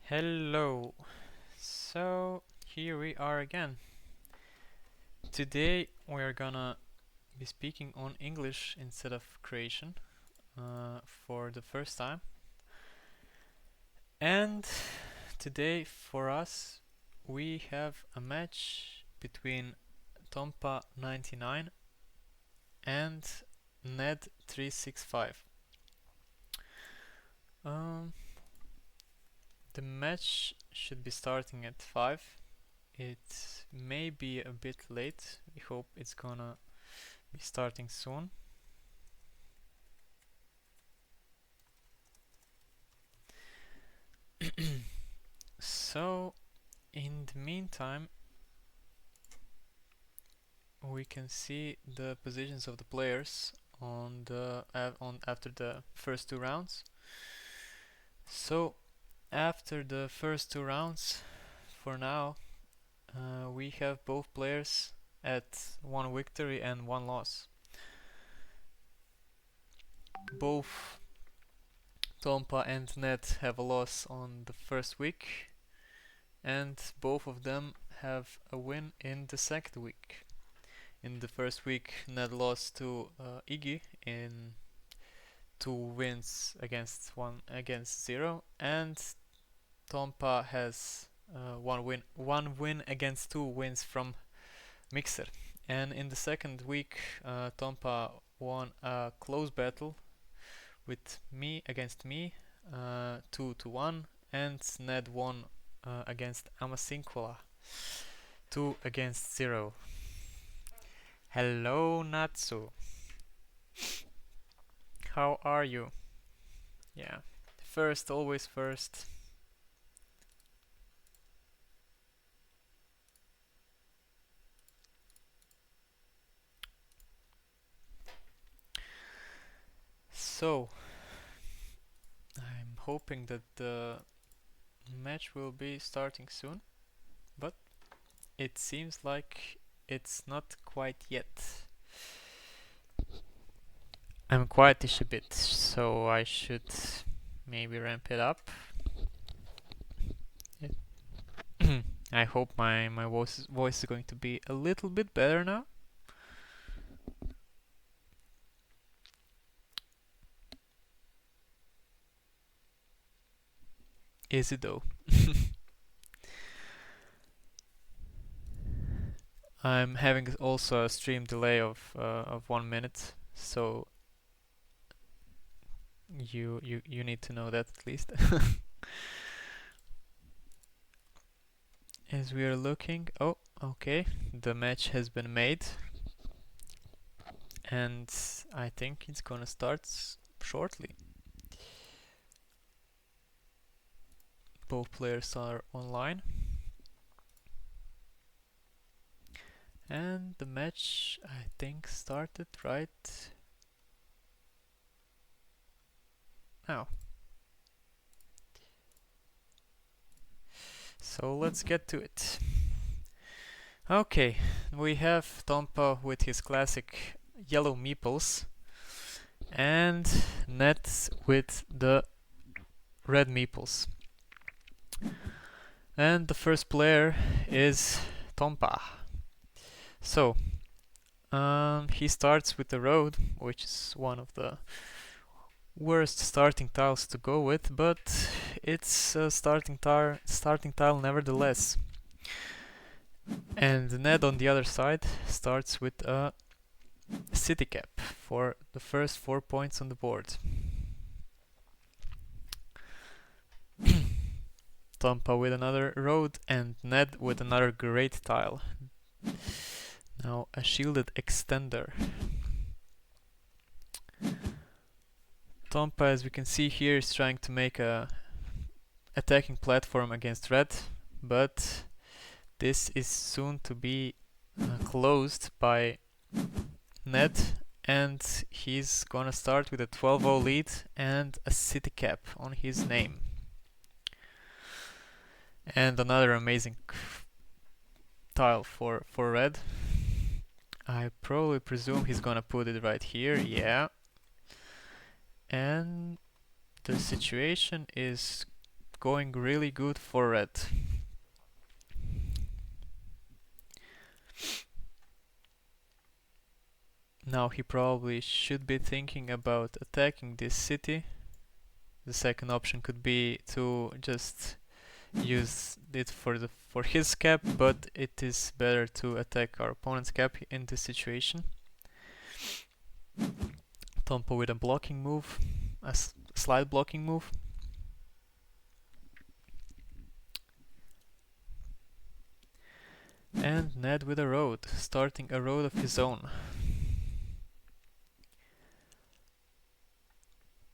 Hello. So here we are again. Today we are gonna be speaking on English instead of Croatian for the first time. And today for us we have a match between Tompa 99 and Ned 365. Um, the match should be starting at 5. It may be a bit late. We hope it's gonna be starting soon. So, in the meantime, we can see the positions of the players on after the first two rounds. So, after the first two rounds, for now, we have both players at one victory and one loss. Both Tompa and Ned have a loss on the first week, and both of them have a win in the second week. In the first week, Ned lost to Iggy in 2 wins against 0, and Tompa has one win against 2 wins from Mixer. And in the second week, Tompa won a close battle with me against me, 2-1, and Ned won against Amasinkola, 2-0. Hello, Natsu. How are you? Yeah, first, always first. So, I'm hoping that the match will be starting soon, but it seems like it's not quite yet. I'm quietish a bit, so I should maybe ramp it up. I hope my voice is going to be a little bit better now. Is it though? I'm having also a stream delay of 1 minute, so you need to know that at least. As we are looking, oh, okay, the match has been made, and I think it's gonna start shortly. Both players are online, and the match I think started right now. So let's get to it. Okay, we have Tompa with his classic yellow meeples, and Nets with the red meeples. And the first player is Tompa. So, he starts with the road, which is one of the worst starting tiles to go with, but it's a starting tile nevertheless. And Ned on the other side starts with a city cap for the first 4 points on the board. Tompa with another road and Ned with another great tile. Now a shielded extender. Tompa, as we can see here, is trying to make a attacking platform against red, but this is soon to be closed by Ned, and he's gonna start with a 12-0 lead and a city cap on his name. And another amazing tile for red. I probably presume he's gonna put it right here, yeah. And the situation is going really good for red. Now he probably should be thinking about attacking this city. The second option could be to just use it for his cap, but it is better to attack our opponent's cap in this situation. Tompa with a blocking move, a slide blocking move. And Ned with a road, starting a road of his own.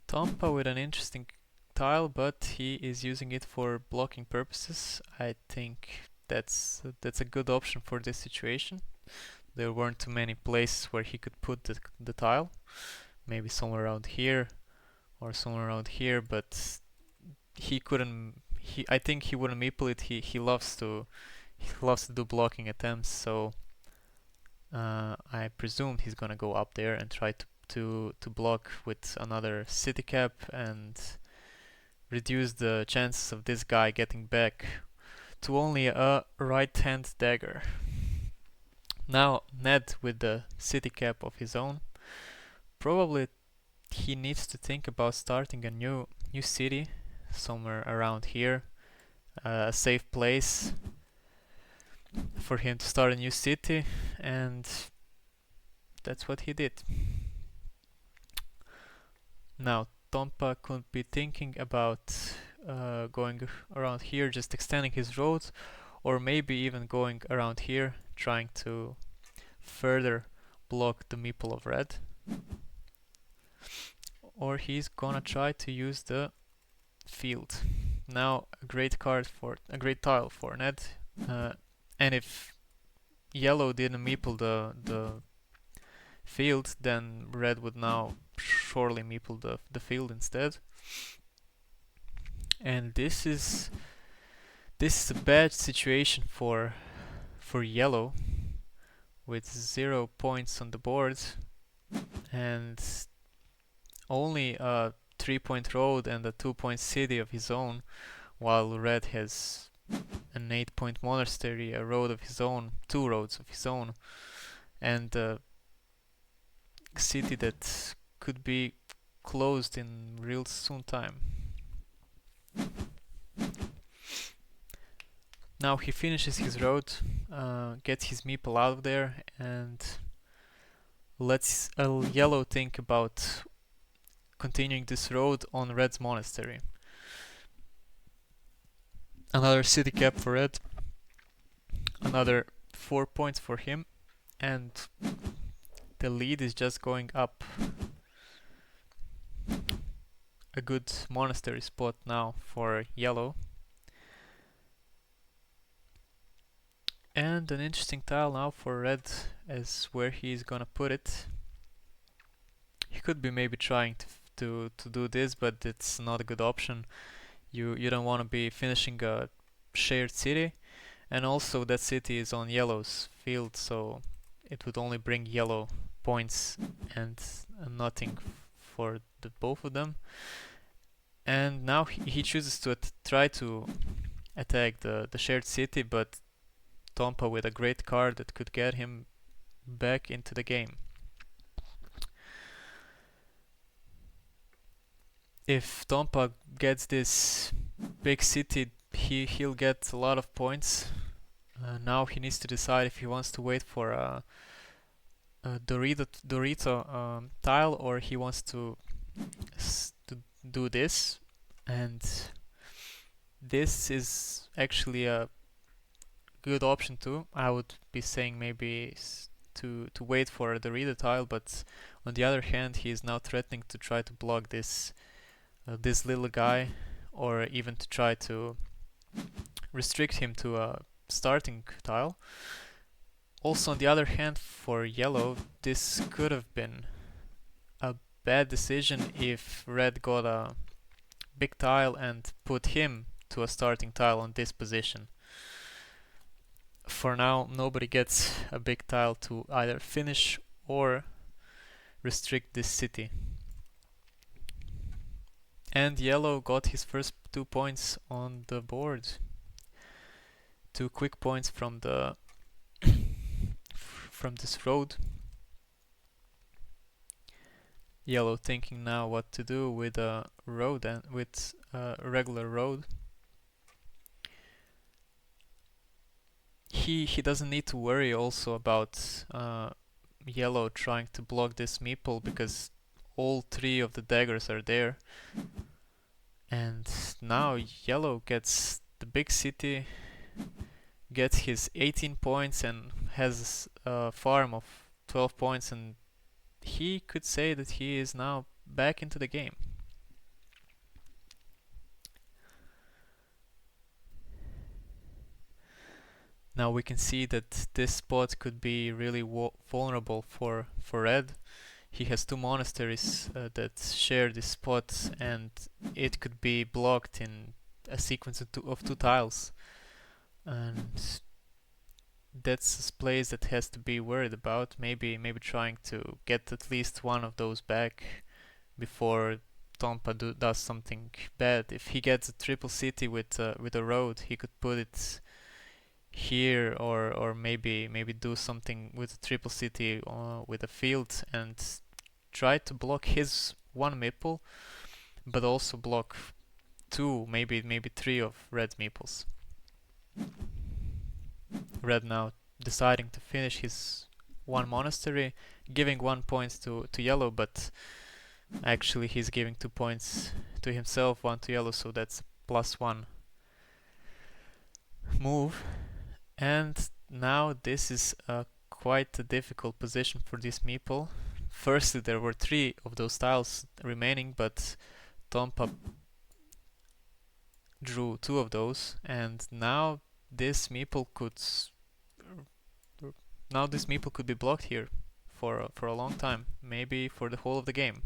Tompa with an interesting tile, but he is using it for blocking purposes. I think that's a good option for this situation. There weren't too many places where he could put the tile. Maybe somewhere around here or somewhere around here, but he couldn't. I think he wouldn't meeple it. He loves to do blocking attempts, so I presumed he's gonna go up there and try to block with another city cap and reduce the chances of this guy getting back to only a right hand dagger. Now Ned with the city cap of his own, probably he needs to think about starting a new city somewhere around here, a safe place for him to start a new city, and that's what he did. Now Tompa could be thinking about going around here, just extending his road, or maybe even going around here, trying to further block the meeple of red. Or he's gonna try to use the field. Now a great tile for Ned. And if yellow didn't meeple the field, then red would now surely meeple the field instead. And this is a bad situation for yellow, with 0 points on the board and only a 3-point road and a 2-point city of his own, while red has an 8-point monastery, a road of his own, 2 roads of his own, and a city that could be closed in real soon time. Now he finishes his road, gets his meeple out of there, and lets yellow think about continuing this road on red's monastery. Another city cap for red, another 4 points for him, and the lead is just going up. A good monastery spot now for yellow. And an interesting tile now for red as where he's gonna put it. He could be maybe trying to do this, but it's not a good option. You don't want to be finishing a shared city, and also that city is on yellow's field, so it would only bring yellow points and nothing for the both of them. And now he chooses to try to attack the shared city, but Tompa with a great card that could get him back into the game. If Tompa gets this big city, he'll get a lot of points. Now he needs to decide if he wants to wait for a Dorito tile, or he wants to do this. And this is actually a good option too. I would be saying maybe to wait for the Dorito tile, but on the other hand, he is now threatening to try to block this little guy, or even to try to restrict him to a starting tile. Also, on the other hand, for yellow, this could have been a bad decision if red got a big tile and put him to a starting tile on this position. For now, nobody gets a big tile to either finish or restrict this city. And yellow got his first 2 points on the board. 2 quick points from the from this road. Yellow thinking now what to do with a road and with a regular road. He doesn't need to worry also about yellow trying to block this meeple because all three of the daggers are there. And now yellow gets the big city, gets his 18 points and has a farm of 12 points, and he could say that he is now back into the game. Now we can see that this spot could be really vulnerable for red. He has two monasteries that share this spot, and it could be blocked in a sequence of two tiles. And that's a place that has to be worried about. Maybe trying to get at least one of those back before Tompa does something bad. If he gets a triple city with a road, he could put it here, or maybe do something with a triple city with a field and try to block his one meeple, but also block two, maybe three of red meeples. Red now deciding to finish his one monastery, giving 1 point to yellow, but actually he's giving 2 points to himself, 1 to yellow, so that's +1 move. And now this is quite a difficult position for this meeple. Firstly, there were 3 of those tiles remaining, but Tompa drew 2 of those, and now this meeple could be blocked here for a long time, maybe for the whole of the game.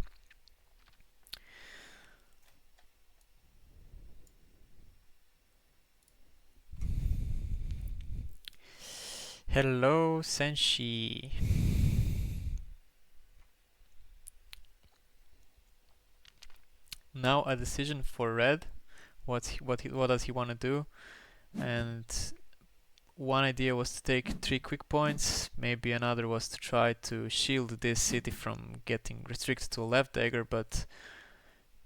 Hello, Senshi. Now a decision for red. What does he want to do? And one idea was to take 3 quick points. Maybe another was to try to shield this city from getting restricted to a left dagger, but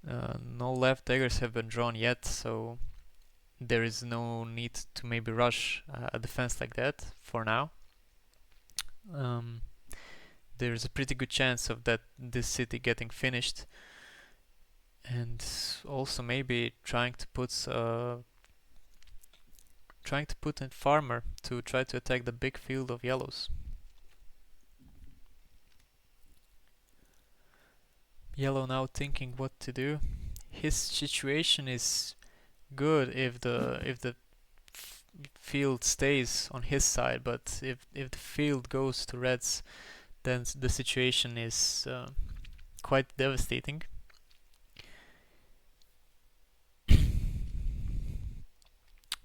no left daggers have been drawn yet, so there is no need to maybe rush a defense like that for now. There's a pretty good chance of this city getting finished, and also maybe trying to put a farmer to try to attack the big field of yellows. Yellow now thinking what to do. His situation is good if the field stays on his side, but if the field goes to reds, then the situation is quite devastating.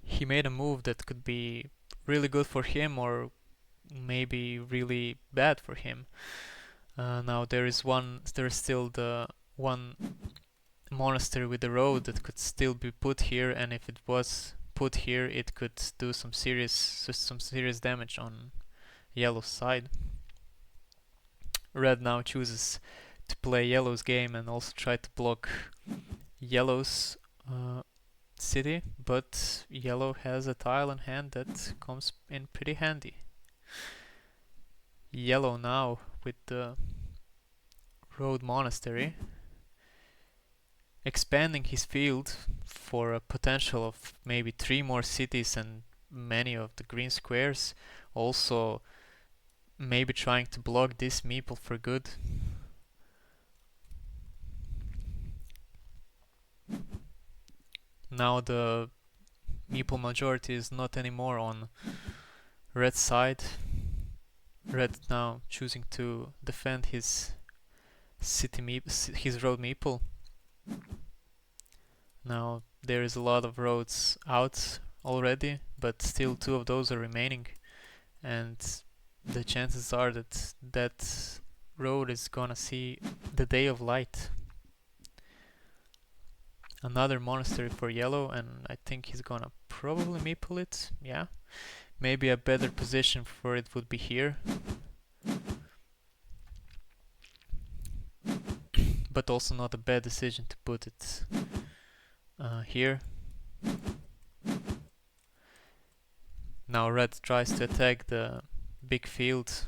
He made a move that could be really good for him, or maybe really bad for him. Now there is still the one monastery with the road that could still be put here, and if it was put here, it could do some serious damage on yellow's side. Red now chooses to play yellow's game and also try to block yellow's city, but yellow has a tile in hand that comes in pretty handy. Yellow now with the road monastery, expanding his field for a potential of maybe 3 more cities and many of the green squares. Also maybe trying to block this meeple for good. Now the meeple majority is not anymore on red side. Red now choosing to defend his his road meeple. Now there is a lot of roads out already, but still 2 of those are remaining, and the chances are that road is gonna see the day of light. another monastery for yellow, and I think he's gonna probably meeple it. Yeah, maybe a better position for it would be here, but also not a bad decision to put it here. Now red tries to attack the big field,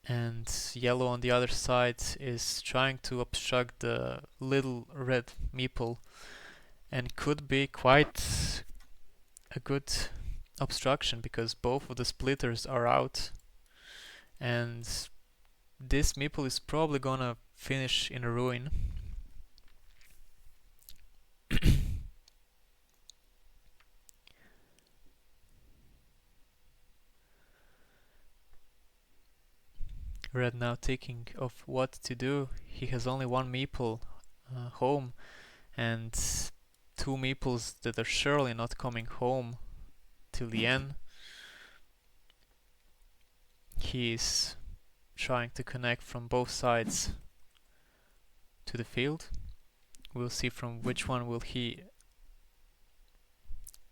and yellow on the other side is trying to obstruct the little red meeple, and could be quite a good obstruction because both of the splitters are out, and this meeple is probably gonna finish in a ruin. Red now thinking of what to do. He has only one meeple home, and two meeples that are surely not coming home till the end. He is trying to connect from both sides to the field. We'll see from which one will he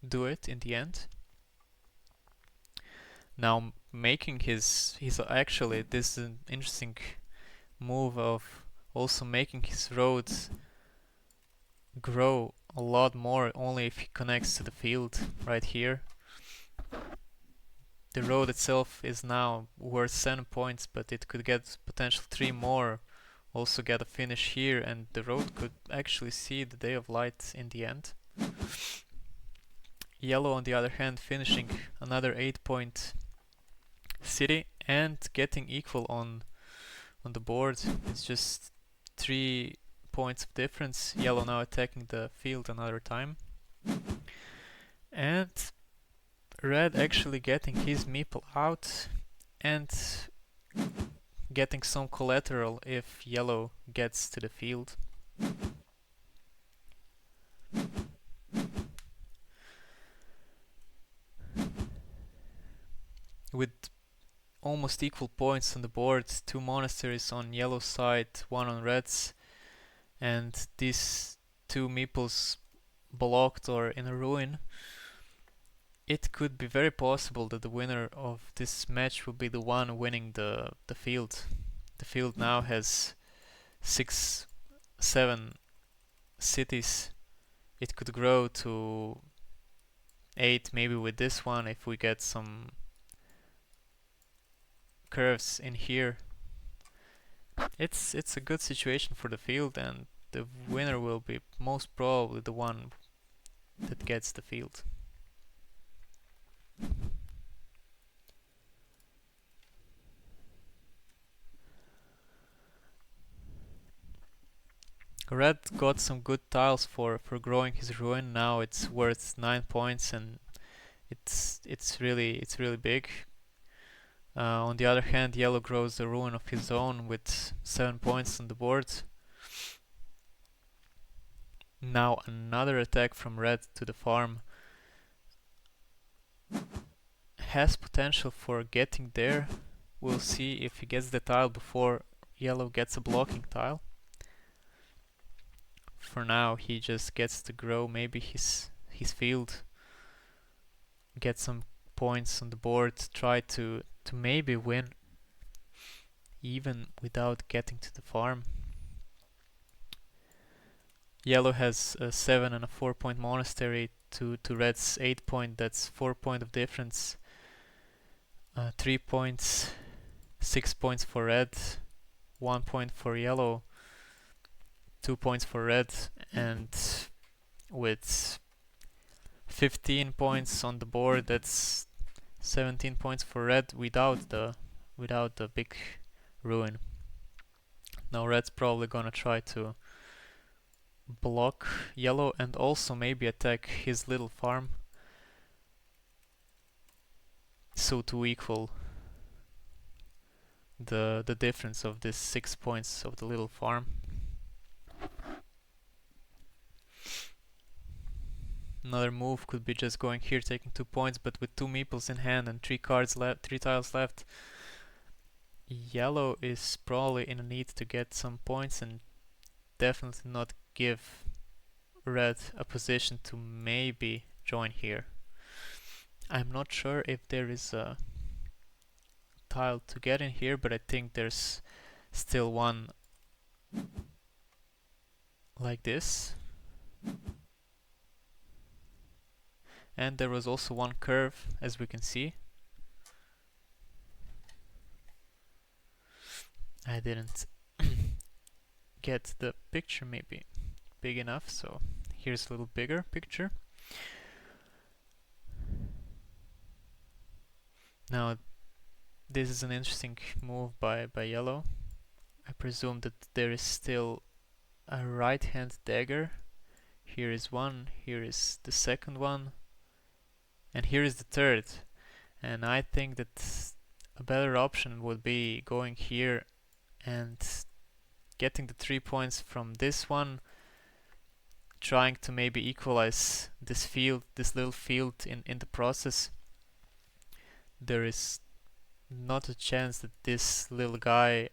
do it in the end. Now making he's actually, this is an interesting move of also making his road grow a lot more only if he connects to the field right here. The road itself is now worth 7 points, but it could get potential 3 more, also get a finish here, and the road could actually see the day of light in the end. Yellow on the other hand finishing another 8-point city and getting equal on the board. It's just 3 points of difference. Yellow now attacking the field another time, and red actually getting his meeple out and getting some collateral if yellow gets to the field. With almost equal points on the board, 2 monasteries on yellow side, 1 on red's, and these 2 meeples blocked or in a ruin, it could be very possible that the winner of this match will be the one winning the field. The field now has 6, 7 cities. It could grow to 8 maybe with this one if we get some curves in here. It's a good situation for the field, and the winner will be most probably the one that gets the field. Red got some good tiles for growing his ruin. Now it's worth 9 points, and it's really big. On the other hand, yellow grows a ruin of his own with 7 points on the board. Now another attack from red to the farm has potential for getting there. We'll see if he gets the tile before yellow gets a blocking tile. For now he just gets to grow maybe his field, get some points on the board, try to maybe win even without getting to the farm. Yellow has a 7 and a 4-point monastery to red's 8-point. That's 4 point of difference. 3 points, 6 points for red, 1 point for yellow, 2 points for red, and with 15 points on the board, that's 17 points for red without the big ruin. Now red's probably gonna try to block yellow and also maybe attack his little farm, so to equal the difference of this 6 points of the little farm. Another move could be just going here, taking 2 points, but with 2 meeples in hand and 3 tiles left, yellow is probably in a need to get some points and definitely not give red a position to maybe join here. I'm not sure if there is a tile to get in here, but I think there's still one like this. And there was also one curve, as we can see. I didn't get the picture maybe big enough, so here's a little bigger picture. Now this is an interesting move by yellow. I presume that there is still a right hand dagger. Here is one, here is the second one, and here is the third. And I think that a better option would be going here and getting the 3 points from this one, trying to maybe equalize this field, this little field in the process. There is not a chance that this little guy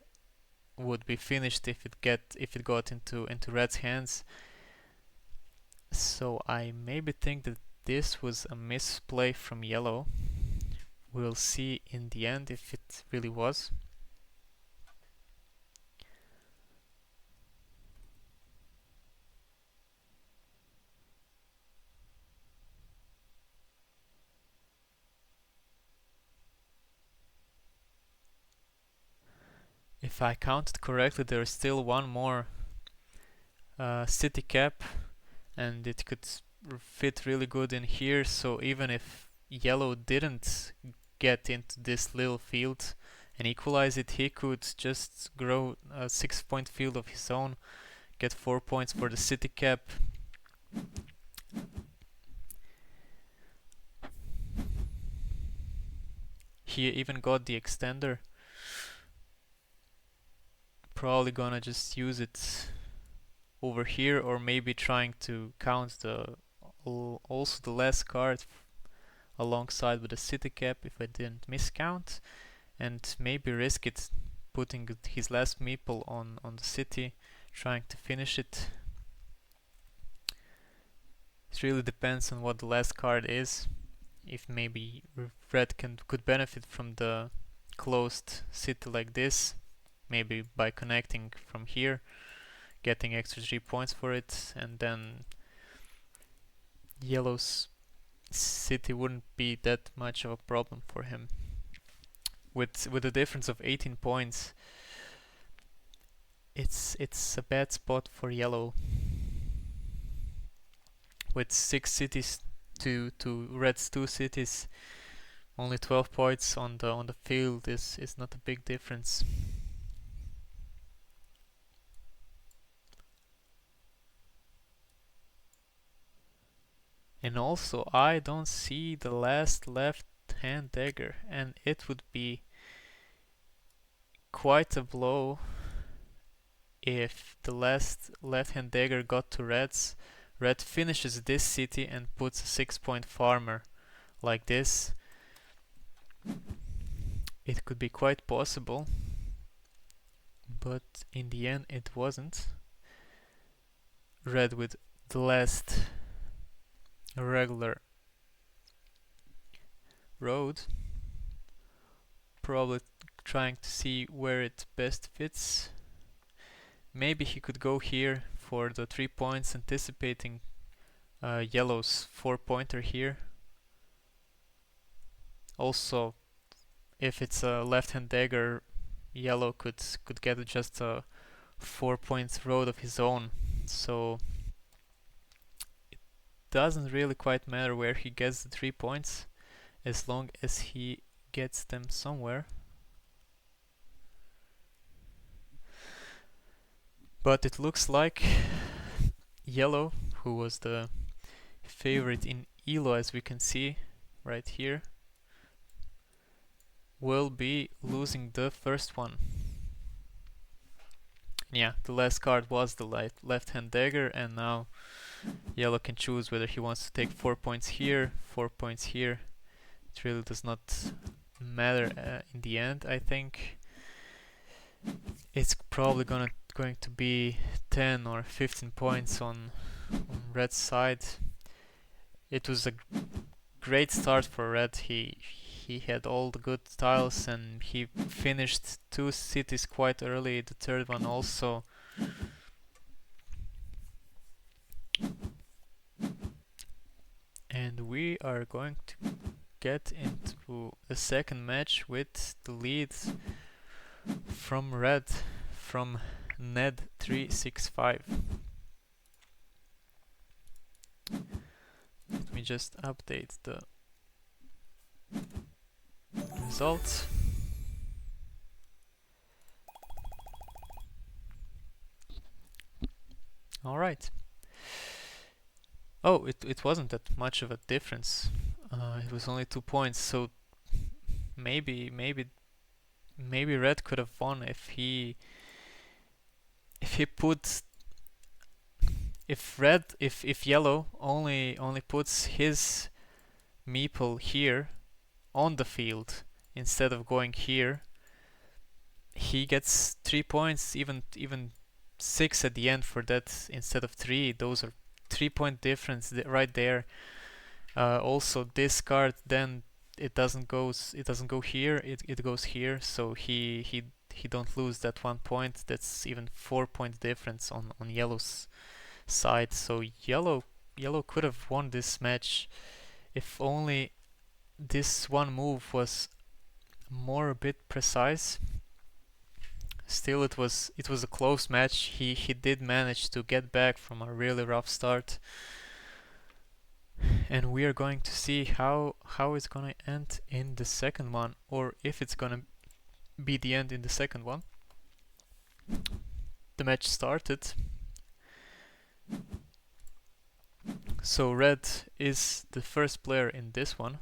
would be finished if it got into red's hands. So I maybe think that this was a misplay from yellow. We'll see in the end if it really was. If I counted correctly, there is still one more city cap, and it could fit really good in here. So even if yellow didn't get into this little field and equalize it, he could just grow a 6-point field of his own, get 4 points for the city cap. He even got the extender. Probably gonna just use it over here, or maybe trying to count also the last card alongside with the city cap if I didn't miscount, and maybe risk it, putting his last meeple on the city, trying to finish it. It really depends on what the last card is. If maybe red could benefit from the closed city like this, maybe by connecting from here, getting extra 3 points for it, and then yellow's city wouldn't be that much of a problem for him. With a difference of 18 points, it's a bad spot for yellow. With 6 cities to red's 2 cities, only 12 points on the field is not a big difference. And also I don't see the last left hand dagger, and it would be quite a blow if the last left hand dagger got to red's. Red finishes this city and puts a 6-point farmer like this. It could be quite possible, but in the end it wasn't. Red with the last regular road, probably trying to see where it best fits. Maybe he could go here for the 3 points, anticipating yellow's 4-pointer here. Also, if it's a left-hand dagger, yellow could get just a 4-point road of his own. So it doesn't really quite matter where he gets the 3 points, as long as he gets them somewhere. But it looks like yellow, who was the favorite in ELO, as we can see right here, will be losing the first one. Yeah, the last card was the left-hand dagger, and now yellow can choose whether he wants to take 4 points here, 4 points here. It really does not matter in the end. I think it's probably gonna going to be 10 or 15 points on red's side. It was a great start for red. He had all the good tiles and he finished 2 cities quite early, the third one also. And we are going to get into the second match with the lead from red, from Ned365. Let me just update the results. Alright. Oh, it wasn't that much of a difference. It was only 2 points, so maybe red could have won if yellow only puts his meeple here on the field instead of going here. He gets 3 points, even 6 at the end for that instead of 3. Those are 3-point difference right there. Also, this card then it doesn't go here. It goes here. So he don't lose that 1 point. That's even 4-point difference on yellow's side. So yellow could have won this match if only this one move was more a bit precise. Still, it was a close match. He did manage to get back from a really rough start, and we are going to see how it's gonna end in the second one, or if it's gonna be the end in the second one. The match started. So red is the first player in this one,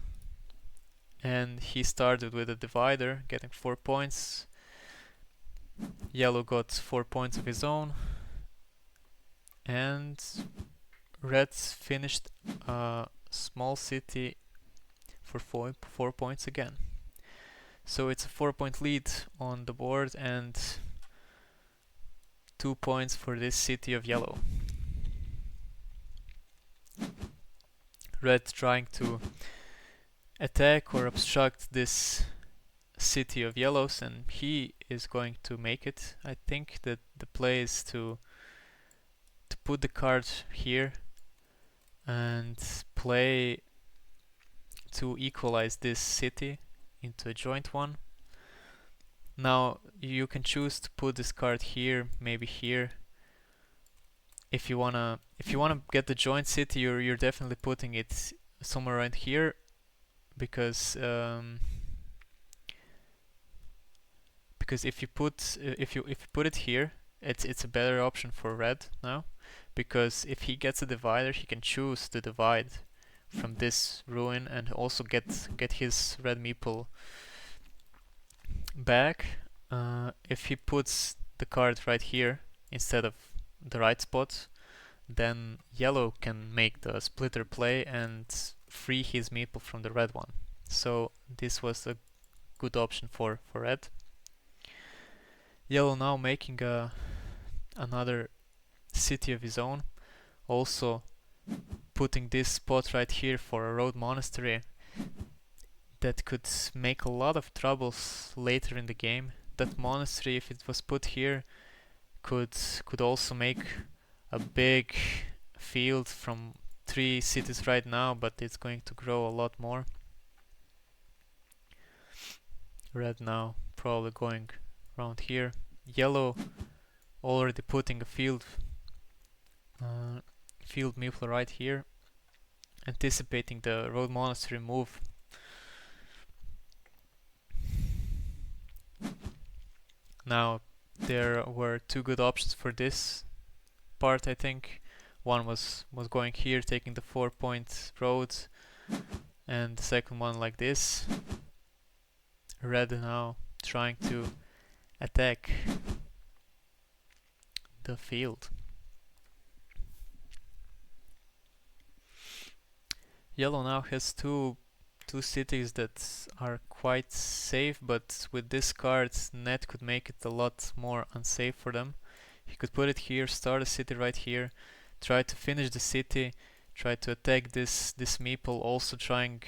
and he started with a divider, getting 4 points. Yellow got 4 points of his own, and red finished a small city for 4 points again. So it's a 4-point lead on the board and 2 points for this city of yellow. Red trying to attack or obstruct this city of yellows, and he is going to make it. I think that the play is to put the card here and play to equalize this city into a joint one. Now you can choose to put this card here, maybe here. If you wanna get the joint city, you're definitely putting it somewhere around here, because if you put it here, it's a better option for red now, because if he gets a divider, he can choose to divide from this ruin and also get his red meeple back. If he puts the card right here instead of the right spot, then yellow can make the splitter play and free his meeple from the red one. So this was a good option for red. Yellow now making another city of his own, also putting this spot right here for a road monastery that could make a lot of troubles later in the game. That monastery, if it was put here, could also make a big field from 3 cities right now, but it's going to grow a lot more. Red now probably going around here. Yellow already putting a field meeple right here, anticipating the road monastery move. Now there were 2 good options for this part, I think. One was going here, taking the 4-point road, and the second one like this. Red now trying to attack the field. Yellow now has two cities that are quite safe, but with this card Ned could make it a lot more unsafe for them. He could put it here, start a city right here, try to finish the city, try to attack this meeple, also trying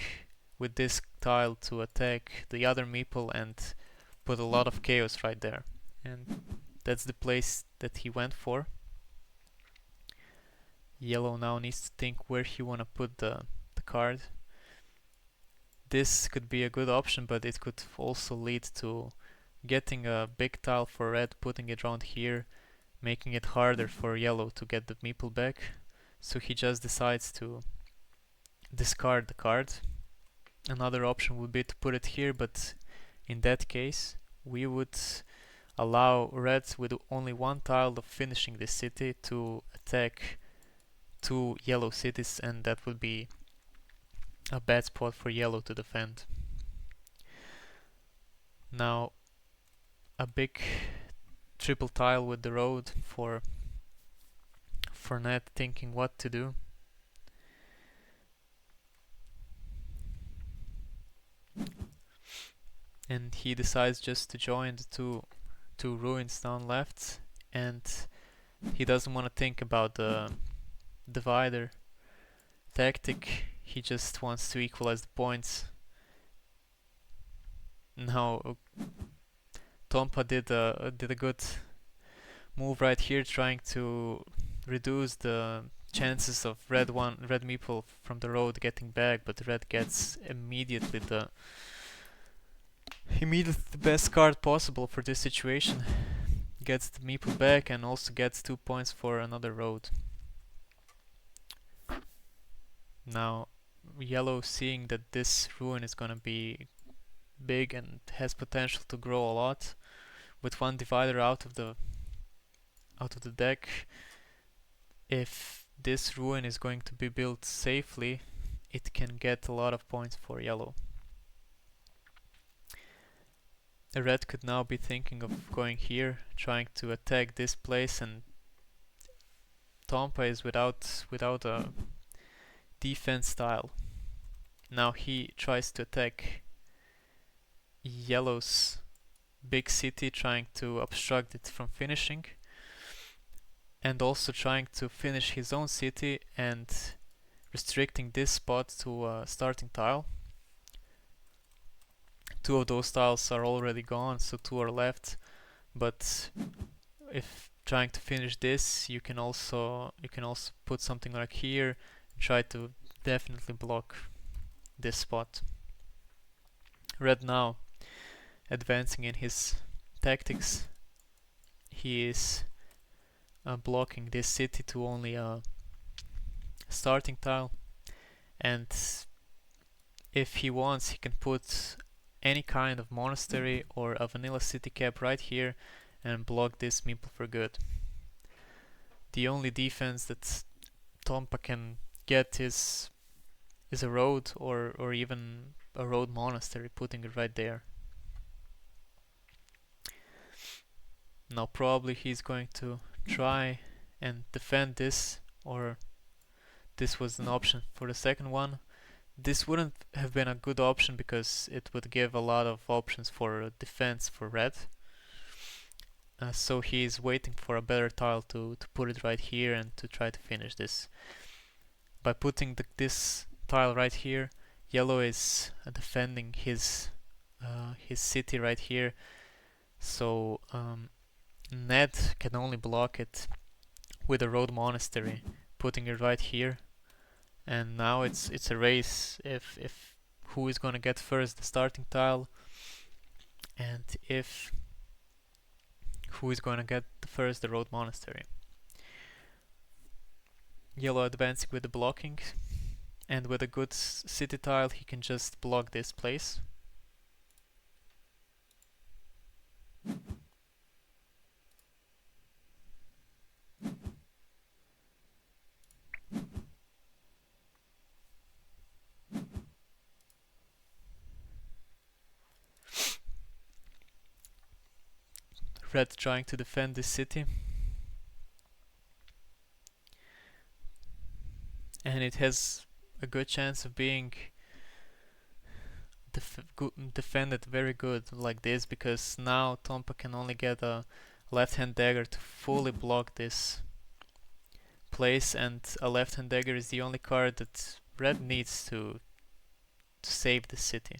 with this tile to attack the other meeple and put a lot of chaos right there. And that's the place that he went for. Yellow now needs to think where he wanna put the card. This could be a good option, but it could also lead to getting a big tile for red, putting it around here, making it harder for yellow to get the meeple back. So he just decides to discard the card. Another option would be to put it here, but in that case we would allow red with only one tile of finishing this city to attack two yellow cities, and that would be a bad spot for yellow to defend. Now a big triple tile with the road for Ned thinking what to do. And he decides just to join the two ruins down left, and he doesn't want to think about the divider tactic. He just wants to equalize the points. Now Tompa did a good move right here, trying to reduce the chances of red meeple from the road getting back, but red gets immediately the best card possible for this situation. Gets the meeple back and also gets 2 points for another road. Now yellow, seeing that this ruin is gonna be big and has potential to grow a lot, with one divider out of the deck, if this ruin is going to be built safely, it can get a lot of points for yellow. The red could now be thinking of going here, trying to attack this place, and Tompa is without a defense style. Now he tries to attack yellow's big city, trying to obstruct it from finishing, and also trying to finish his own city and restricting this spot to a starting tile. Two of those tiles are already gone, so two are left, but if trying to finish this, you can also put something like here and try to definitely block this spot. Red now advancing in his tactics, he is blocking this city to only a starting tile, and if he wants, he can put any kind of monastery or a vanilla city cap right here and block this meeple for good. The only defense that Tompa can get is a road or even a road monastery, putting it right there. Now probably he's going to try and defend this, or this was an option for the second one. This wouldn't have been a good option because it would give a lot of options for defense for red. So he's waiting for a better tile to put it right here and to try to finish this. By putting this tile right here, yellow is defending his city right here. So Ned can only block it with a road monastery, putting it right here. And now it's a race if who is gonna get first the starting tile, and if who is gonna get first the road monastery. Yellow advancing with the blocking, and with a good city tile he can just block this place. Red trying to defend this city, and it has a good chance of being defended very good like this, because now Tompa can only get a left-hand dagger to fully block this place, and a left-hand dagger is the only card that red needs to save the city.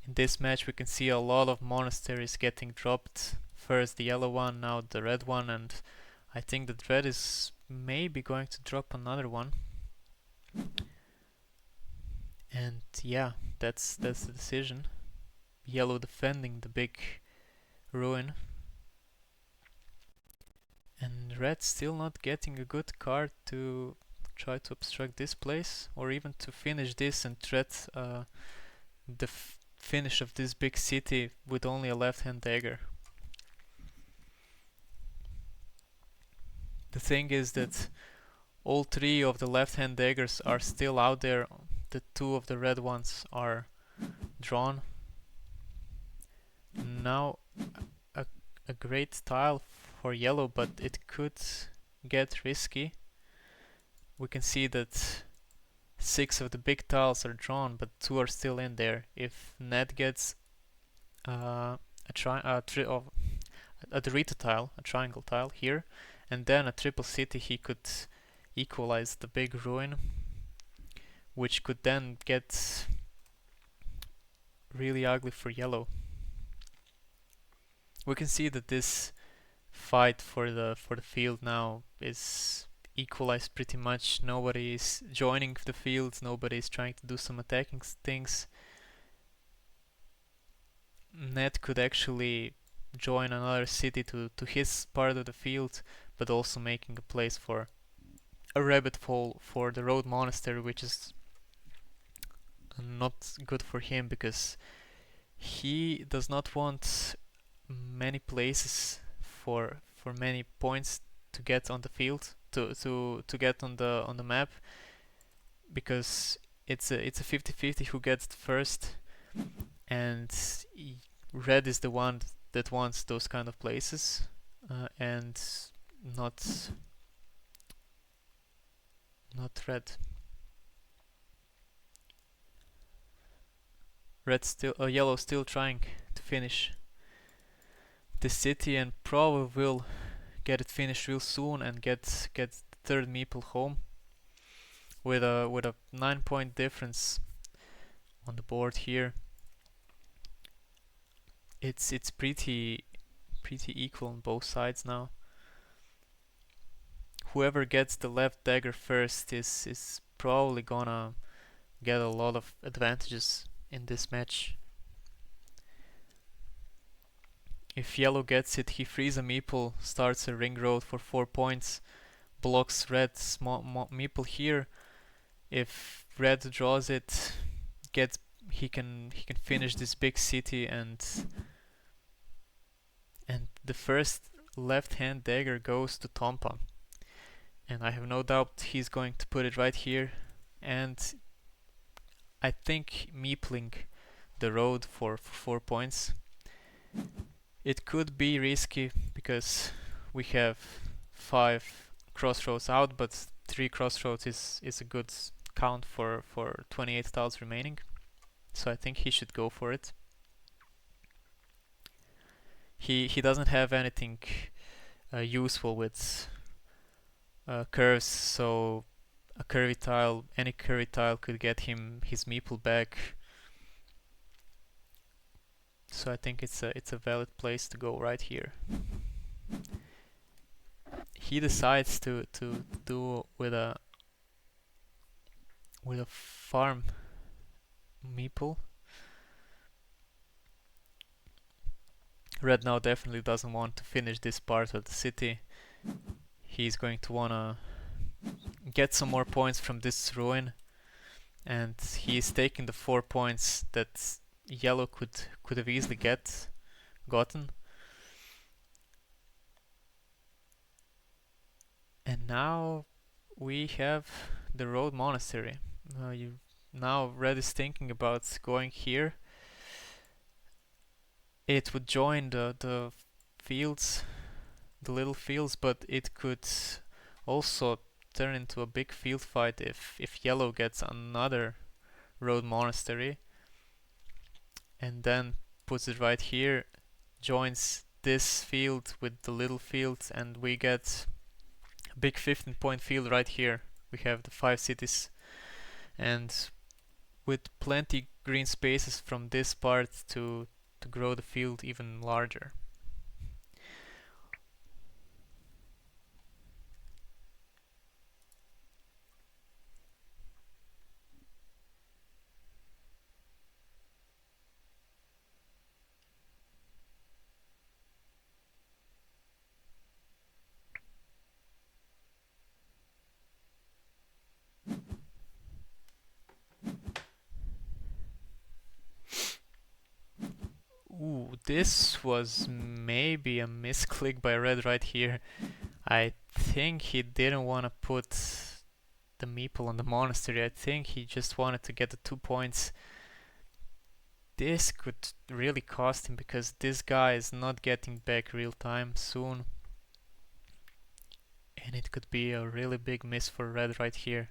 In this match we can see a lot of monasteries getting dropped. First the yellow one, now the red one, and I think that red is maybe going to drop another one. And yeah, that's the decision. Yellow defending the big ruin. And red still not getting a good card to try to obstruct this place, or even to finish this and threat the finish of this big city with only a left-hand dagger. The thing is that all three of the left-hand daggers are still out there. The two of the red ones are drawn. Now a great tile for yellow, but it could get risky. We can see that 6 of the big tiles are drawn, but 2 are still in there. If Ned gets a Dorito tile, a triangle tile here, and then a triple city, he could equalize the big ruin, which could then get really ugly for yellow. We can see that this fight for the field now is equalized pretty much. Nobody is joining the field, nobody is trying to do some attacking things. Ned could actually join another city to his part of the field, but also making a place for a rabbit hole for the road monastery, which is not good for him because he does not want many places for many points to get on the field, to get on the map, because it's a 50-50 who gets first, and red is the one that wants those kind of places, and not red. Yellow still trying to finish the city, and probably will get it finished real soon and get the third meeple home with a 9-point difference on the board here. It's pretty equal on both sides now. Whoever gets the left dagger first is probably gonna get a lot of advantages in this match. If yellow gets it, he frees a meeple, starts a ring road for 4 points, blocks red small meeple here. If red draws it, he can finish this big city, and the first left-hand dagger goes to Tompa. And I have no doubt he's going to put it right here, and I think meepling the road for 4 points. It could be risky because we have 5 crossroads out, but 3 crossroads is a good count for 28 tiles remaining. So I think he should go for it. He doesn't have anything useful with curves, so a curvy tile, any curvy tile could get him his meeple back. So I think it's a valid place to go right here. He decides to do with a farm meeple. Red now definitely doesn't want to finish this part of the city. He's going to wanna get some more points from this ruin, and he's taking the 4 points that yellow could have easily gotten. And now we have the road monastery. Now red is thinking about going here. It would join the fields, the little fields, but it could also turn into a big field fight if yellow gets another road monastery and then puts it right here. joins this field with the little field, and we get a big 15-point field right here. We have the 5 cities, and with plenty green spaces from this part to grow the field even larger. Ooh, this was maybe a misclick by red right here. I think he didn't want to put the meeple on the monastery. I think he just wanted to get the 2 points. This could really cost him because this guy is not getting back real time soon. And it could be a really big miss for red right here.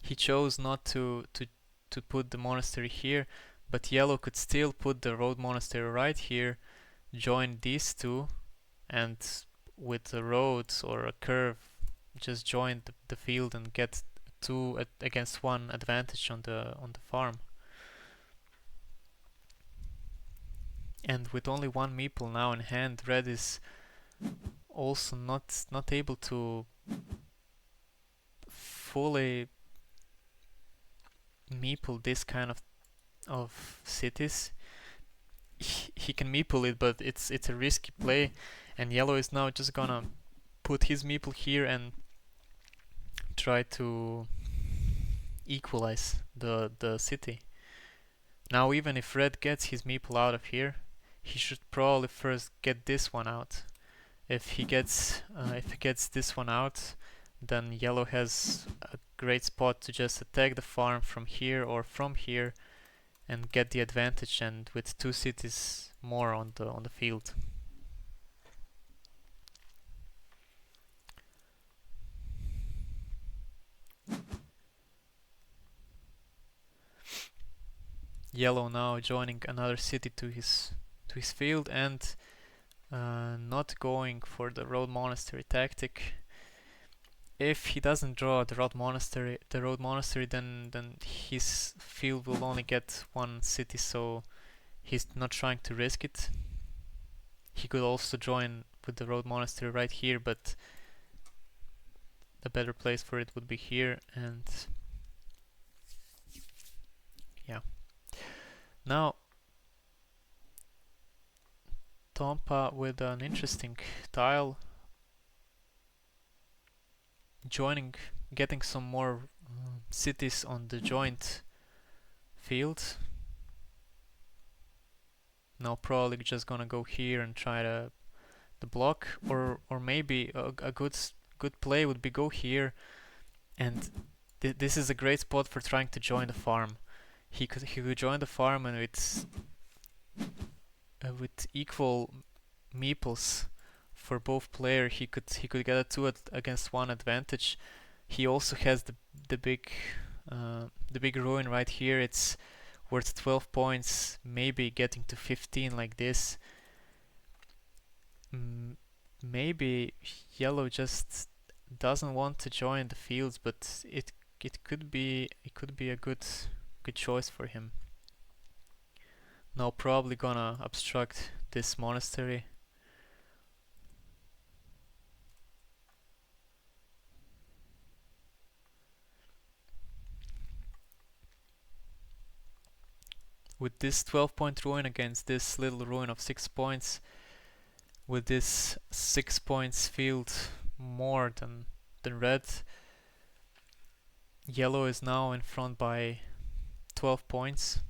He chose not to put the monastery here, but yellow could still put the road monastery right here, join these two, and with a road or a curve just join the field and get 2 against 1 advantage on the farm. And with only 1 meeple now in hand, red is also not able to fully meeple this kind of cities. He can meeple it, but it's a risky play, and yellow is now just gonna put his meeple here and try to equalize the city. Now even if red gets his meeple out of here, he should probably first get this one out. If he gets this one out, then yellow has a great spot to just attack the farm from here or from here and get the advantage, and with 2 cities more on the field. Yellow now joining another city to his field and not going for the road monastery tactic. If he doesn't draw the road monastery, then his field will only get 1 city, so he's not trying to risk it. He could also join with the road monastery right here, but the better place for it would be here, and yeah. Now Tompa with an interesting tile, getting some more cities on the joint field. Now probably just gonna go here and try the block, or maybe a good play would be go here, and this is a great spot for trying to join the farm. He could join the farm, and with equal meeples for both players, he could get a 2 against 1 advantage. He also has the big ruin right here. It's worth 12 points, maybe getting to 15 like this. Maybe yellow just doesn't want to join the fields, but it could be a good choice for him. Now probably gonna obstruct this monastery. With this 12-point ruin against this little ruin of 6 points, with this 6 points field more than red, yellow is now in front by 12 points.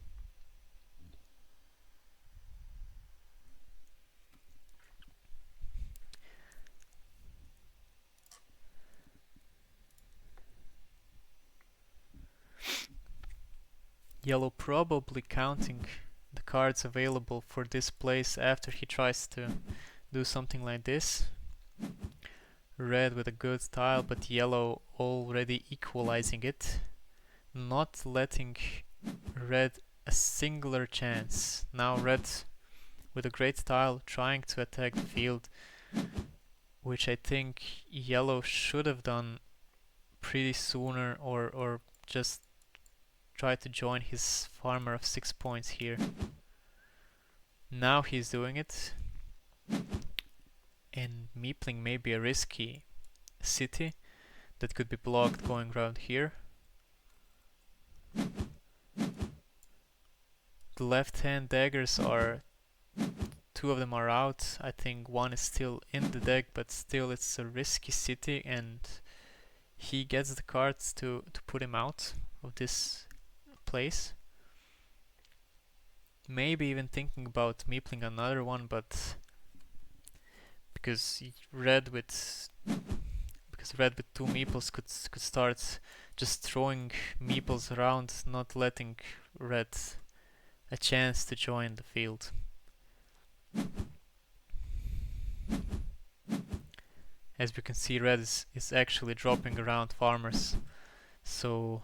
Yellow probably counting the cards available for this place after he tries to do something like this. Red with a good tile, but yellow already equalizing it, not letting red a singular chance. Now red with a great style trying to attack the field, which I think yellow should have done pretty sooner, or just try to join his farmer of 6 points here. Now he's doing it, and meepling may be a risky city that could be blocked going around here. The left hand daggers are, two of them are out. I think one is still in the deck, but still it's a risky city, and he gets the cards to put him out of this place. Maybe even thinking about meepling another one, but because red with two meeples could start just throwing meeples around, not letting red a chance to join the field. As we can see, red is actually dropping around farmers, so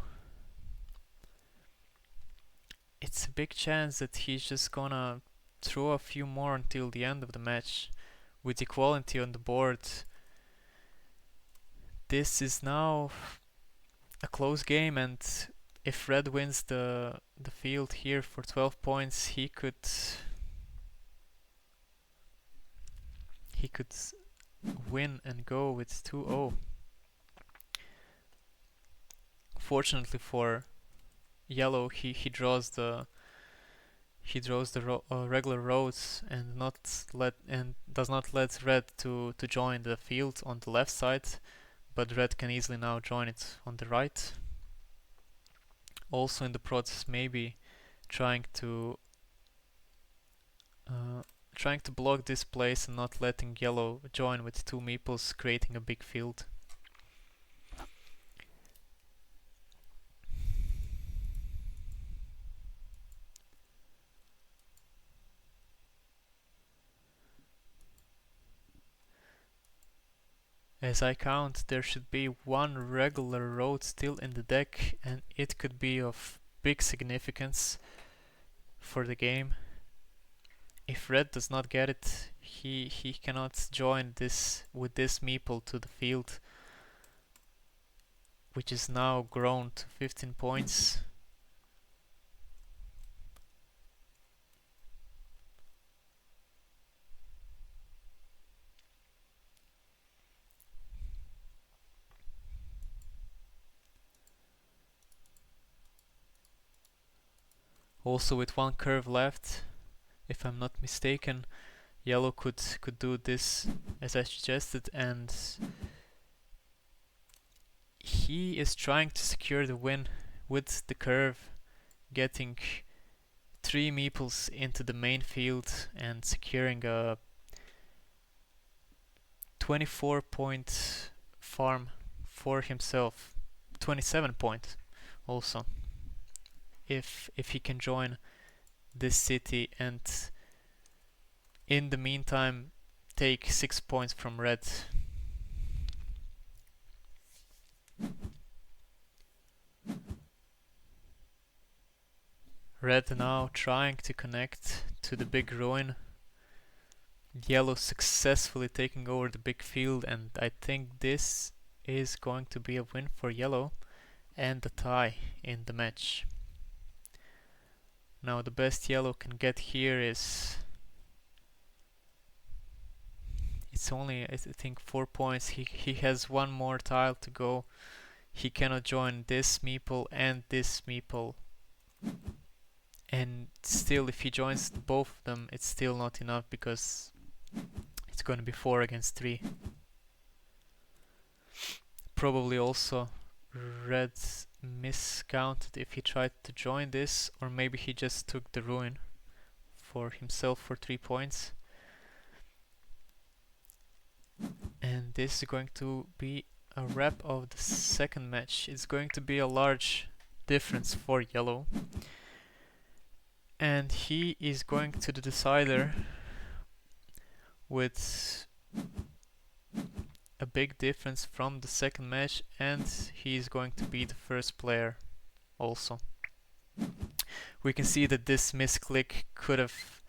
it's a big chance that he's just gonna throw a few more until the end of the match. With equality on the board, this is now a close game, and if red wins the field here for 12 points, he could win and go with 2-0. Fortunately for yellow, he draws the regular roads and does not let red to join the field on the left side, but red can easily now join it on the right. Also in the process, maybe trying to block this place and not letting yellow join with two meeples, creating a big field. As I count, there should be one regular road still in the deck, and it could be of big significance for the game. If red does not get it, he cannot join this with this meeple to the field, which is now grown to 15 points. Also with one curve left, if I'm not mistaken, yellow could do this as I suggested, and he is trying to secure the win with the curve, getting 3 meeples into the main field and securing a 24 point farm for himself. 27 point also, if he can join this city, and in the meantime take 6 points from red. Red now trying to connect to the big ruin. Yellow successfully taking over the big field, and I think this is going to be a win for yellow and a tie in the match. Now the best yellow can get here is, it's only I think 4 points. He has one more tile to go. He cannot join this meeple and this meeple, and still if he joins both of them, it's still not enough because it's going to be 4 against 3. Probably also red miscounted if he tried to join this, or maybe he just took the ruin for himself for 3 points. And this is going to be a wrap of the second match. It's going to be a large difference for yellow, and he is going to the decider with a big difference from the second match, and he is going to be the first player also. We can see that this misclick could have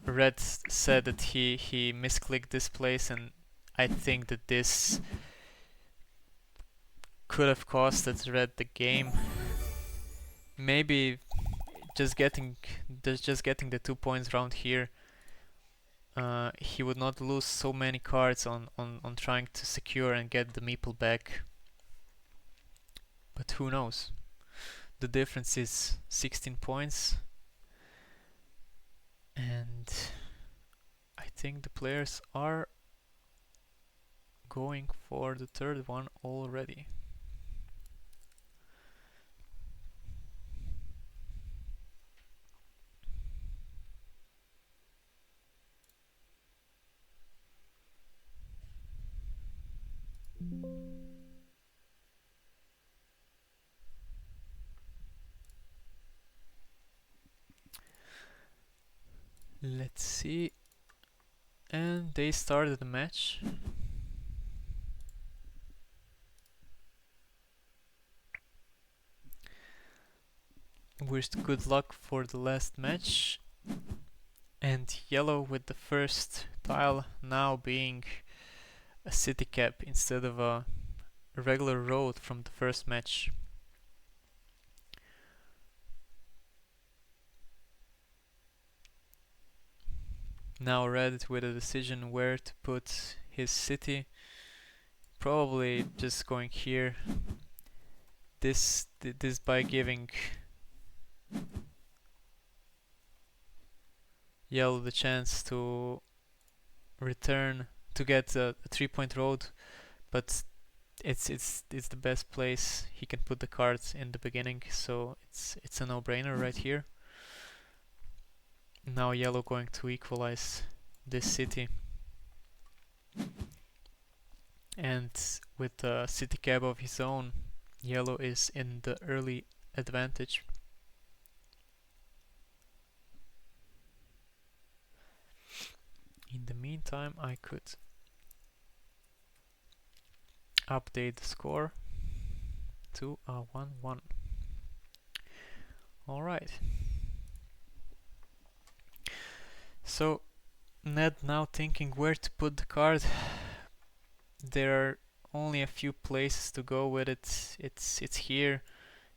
Red said that he misclicked this place, and I think that this could have costed Red the game. Maybe just getting the 2 points round here, he would not lose so many cards on trying to secure and get the meeple back. But who knows? The difference is 16 points, and I think the players are going for the third one already. Let's see. And they started the match. Wished good luck for the last match. And yellow with the first tile now being a city cap instead of a regular road from the first match. Now Red with a decision where to put his city. Probably just going here. This by giving yellow the chance to return to get a 3-point road, but it's the best place he can put the cards in the beginning, so it's a no-brainer right here. Now yellow going to equalize this city, and with a city cap of his own, yellow is in the early advantage. In the meantime, I could update the score to a 1-1. Alright. So Ned now thinking where to put the card. There are only a few places to go with it. It's here,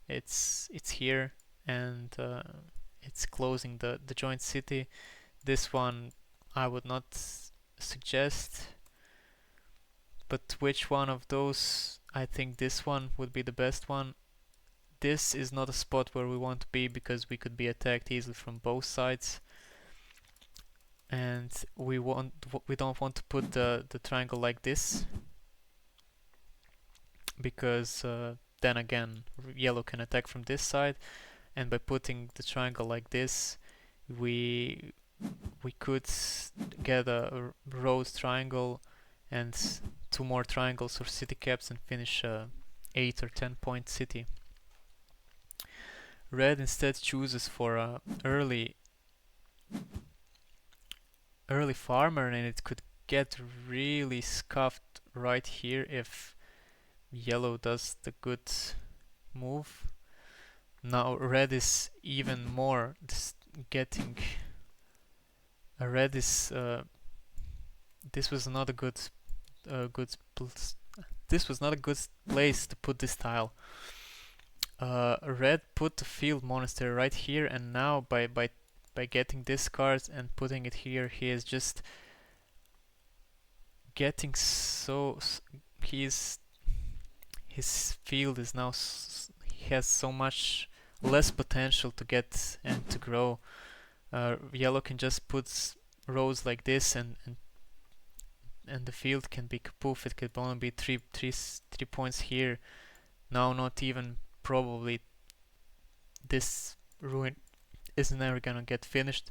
it's here, and it's closing the joint city. This one I would not suggest, but which one of those? I think this one would be the best one. This is not a spot where we want to be because we could be attacked easily from both sides, and we don't want to put the triangle like this, because then again yellow can attack from this side, and by putting the triangle like this, we could get a rose triangle and 2 more triangles or city caps and finish a 8 or 10 point city. Red instead chooses for a early farmer, and it could get really scuffed right here if yellow does the good move. Now red is even more getting a red is this was not a good this was not a good place to put this tile. Red put the field monastery right here, and now by getting this card and putting it here, he is just getting so his field is now he has so much less potential to get and to grow. Yellow can just put rows like this, and the field can be kapoof. It could only be 3 points here. Now not even probably this ruin is never gonna get finished.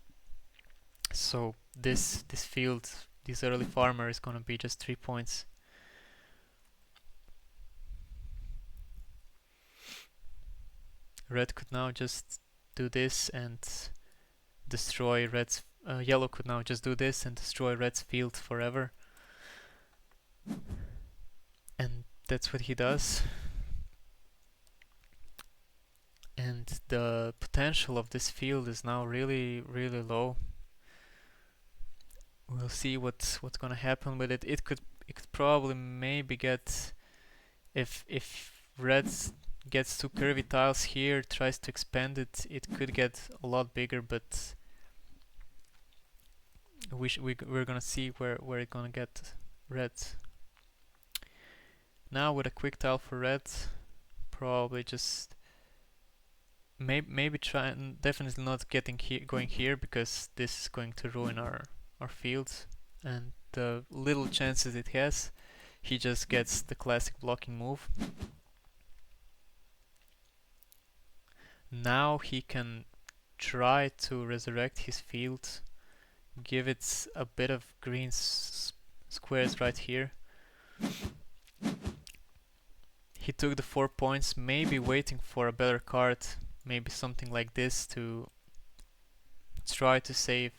So this field, this early farmer is gonna be just 3 points. Red could now just do this and destroy red's. Yellow could now just do this and destroy red's field forever. And that's what he does. and the potential of this field is now really really low. We'll see what's gonna happen with it. It could probably maybe get, if red gets two curvy tiles here, tries to expand it, it could get a lot bigger, but we're gonna see where it's gonna get red. Now with a quick tile for red, probably just maybe try and definitely not going here, because this is going to ruin our field, and the little chances it has, he just gets the classic blocking move. Now he can try to resurrect his field, give it a bit of green squares right here. He took the 4 points, maybe waiting for a better card, maybe something like this to try to save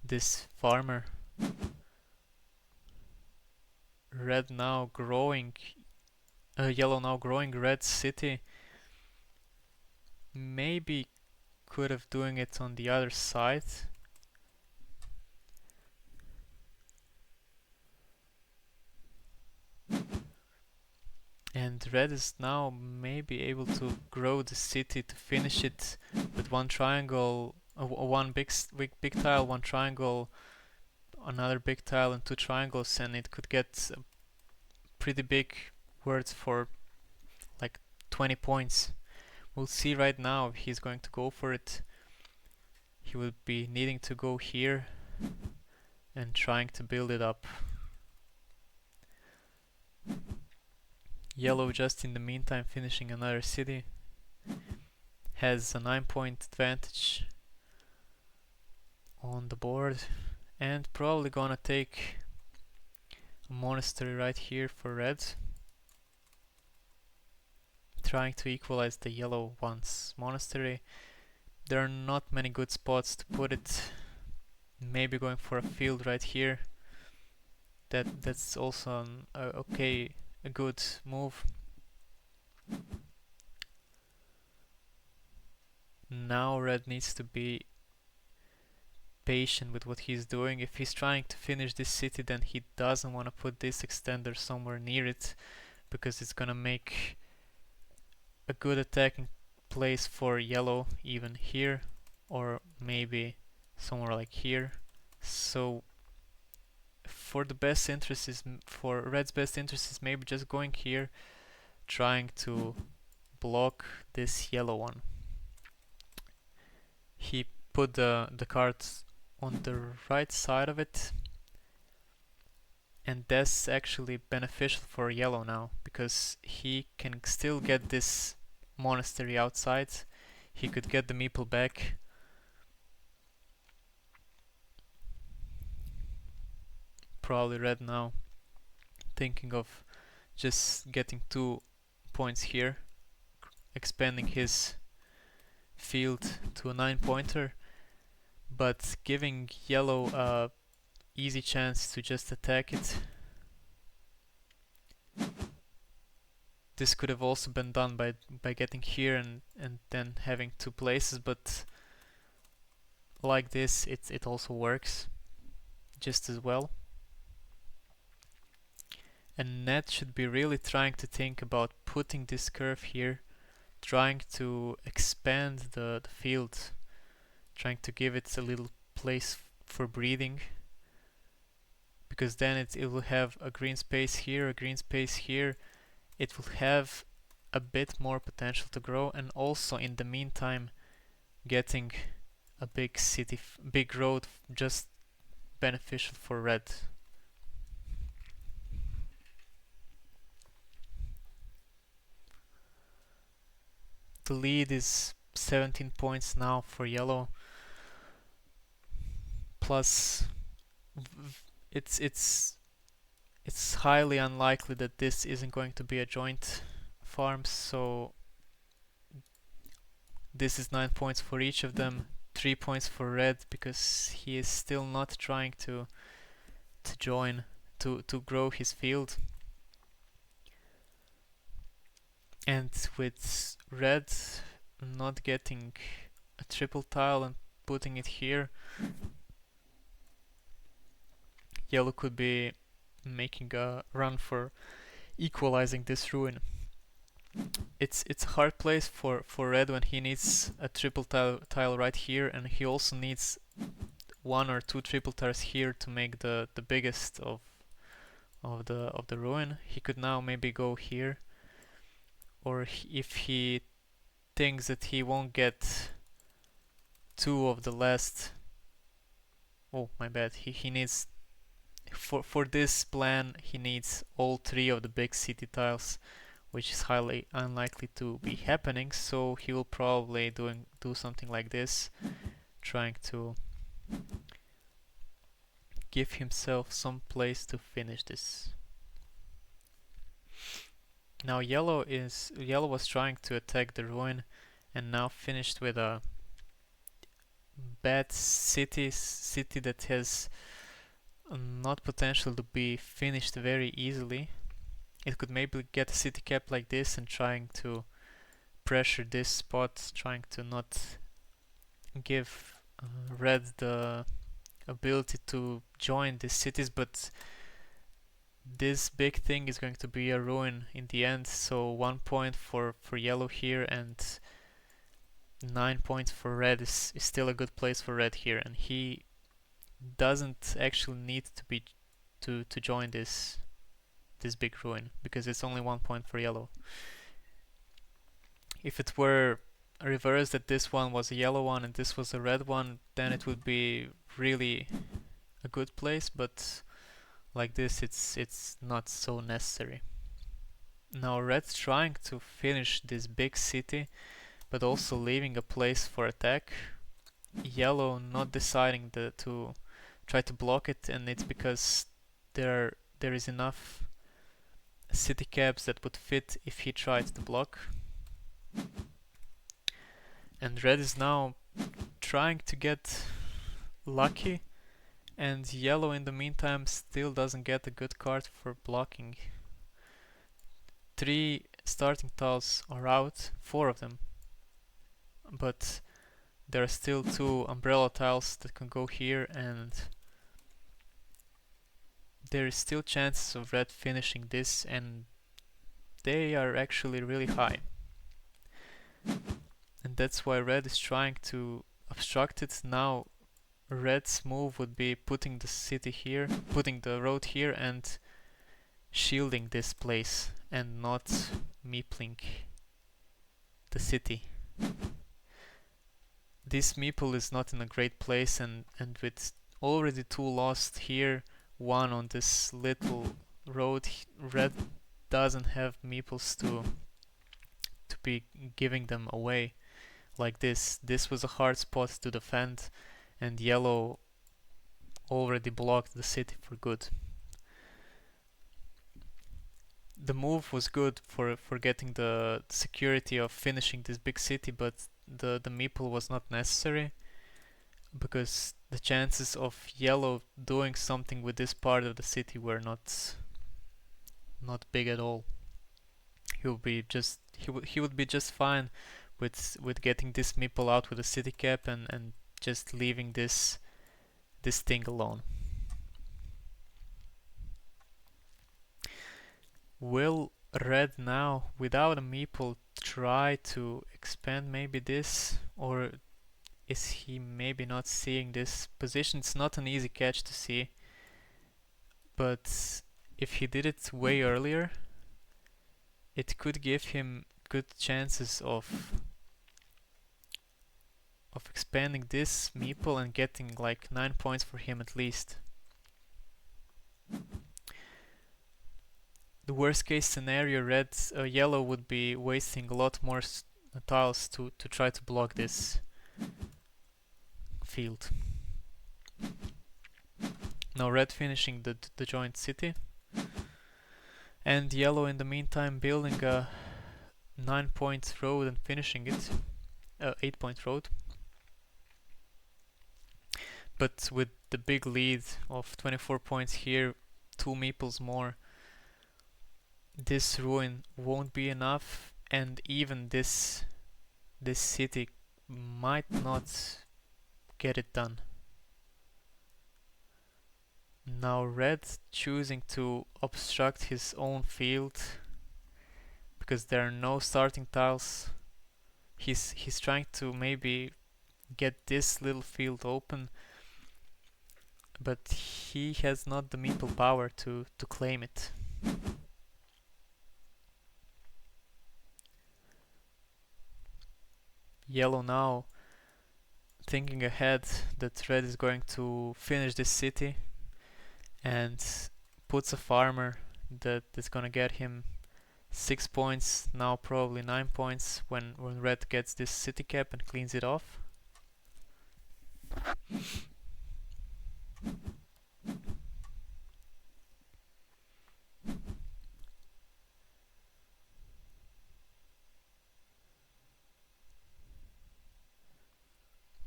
this farmer. Red now growing, yellow now growing red city. Maybe could have doing it on the other side. And red is now maybe able to grow the city to finish it with one triangle, one big tile, one triangle, another big tile, and two triangles, and it could get pretty big words for like 20 points. We'll see right now if he's going to go for it. He will be needing to go here and trying to build it up. Yellow just in the meantime finishing another city. Has a 9-point advantage on the board, and probably gonna take a monastery right here for red. Trying to equalize the yellow one's monastery. There are not many good spots to put it. Maybe going for a field right here. That's also a good move. Now red needs to be patient with what he's doing. If he's trying to finish this city, then he doesn't want to put this extender somewhere near it, because it's gonna make a good attacking place for yellow, even here, or maybe somewhere like here. So for the best interest is, for red's best interest is maybe just going here, trying to block this yellow one. He put the cards on the right side of it, and that's actually beneficial for yellow now, because he can still get this monastery outside. He could get the meeple back. Probably red now thinking of just getting 2 points here, expanding his field to a 9-pointer, but giving yellow a easy chance to just attack it. This could have also been done by getting here and then having 2 places, but like this it also works just as well. And Ned should be really trying to think about putting this curve here, trying to expand the field, trying to give it a little place for breathing, because then it will have a green space here, a green space here. It will have a bit more potential to grow, and also in the meantime getting a big city, big road, just beneficial for red. The lead is 17 points now for yellow. Plus, it's highly unlikely that this isn't going to be a joint farm, so this is 9 points for each of them. 3 points for red, because he is still not trying to join to grow his field. And with red not getting a triple tile and putting it here, yellow could be making a run for equalizing this ruin. It's a hard place for red when he needs a triple tile right here, and he also needs one or two triple tiles here to make the biggest of the ruin. He could now maybe go here, or if he thinks that he won't get two of the last, oh my bad, he needs for this plan he needs all three of the big city tiles, which is highly unlikely to be happening, so he will probably do something like this, trying to give himself some place to finish this. Now yellow was trying to attack the ruin and now finished with a bad city that has not potential to be finished very easily. It could maybe get a city cap like this and trying to pressure this spot, trying to not give red the ability to join these cities, but this big thing is going to be a ruin in the end, so 1 point for yellow here and 9 points for red is still a good place for red here, and he doesn't actually need to join this big ruin because it's only 1 point for yellow. If it were reversed, that this one was a yellow one and this was a red one, then it would be really a good place, but like this it's not so necessary. Now red's trying to finish this big city, but also leaving a place for attack. Yellow not deciding to try to block it, and it's because there is enough city caps that would fit if he tried to block. And red is now trying to get lucky, and yellow in the meantime still doesn't get a good card for blocking. 3 starting tiles are out, 4 of them, but there are still 2 umbrella tiles that can go here, and there is still chances of red finishing this, and they are actually really high. And that's why red is trying to obstruct it. Now red's move would be putting the city here, putting the road here and shielding this place and not meepling the city. This meeple is not in a great place, and with already 2 lost here, 1 on this little road, red doesn't have meeples to be giving them away like this. This was a hard spot to defend, and yellow already blocked the city for good. The move was good for getting the security of finishing this big city, but the meeple was not necessary, because the chances of yellow doing something with this part of the city were not big at all. He would be just fine with getting this meeple out with a city cap and just leaving this thing alone. Will red now, without a meeple, try to expand maybe this, or is he maybe not seeing this position? It's not an easy catch to see, but if he did it way earlier, it could give him good chances of expanding this meeple and getting like 9 points for him at least. The worst case scenario, yellow would be wasting a lot more tiles to try to block this field. Now red finishing the joint city, and yellow in the meantime building a 9-point road and finishing it, 8-point road. But with the big lead of 24 points here, 2 meeples more, this ruin won't be enough, and even this city might not get it done. Now red choosing to obstruct his own field because there are no starting tiles. He's trying to maybe get this little field open, but he has not the meeple power to claim it. Yellow now thinking ahead that red is going to finish this city and puts a farmer that is gonna get him 6 points, now probably 9 points when red gets this city cap and cleans it off.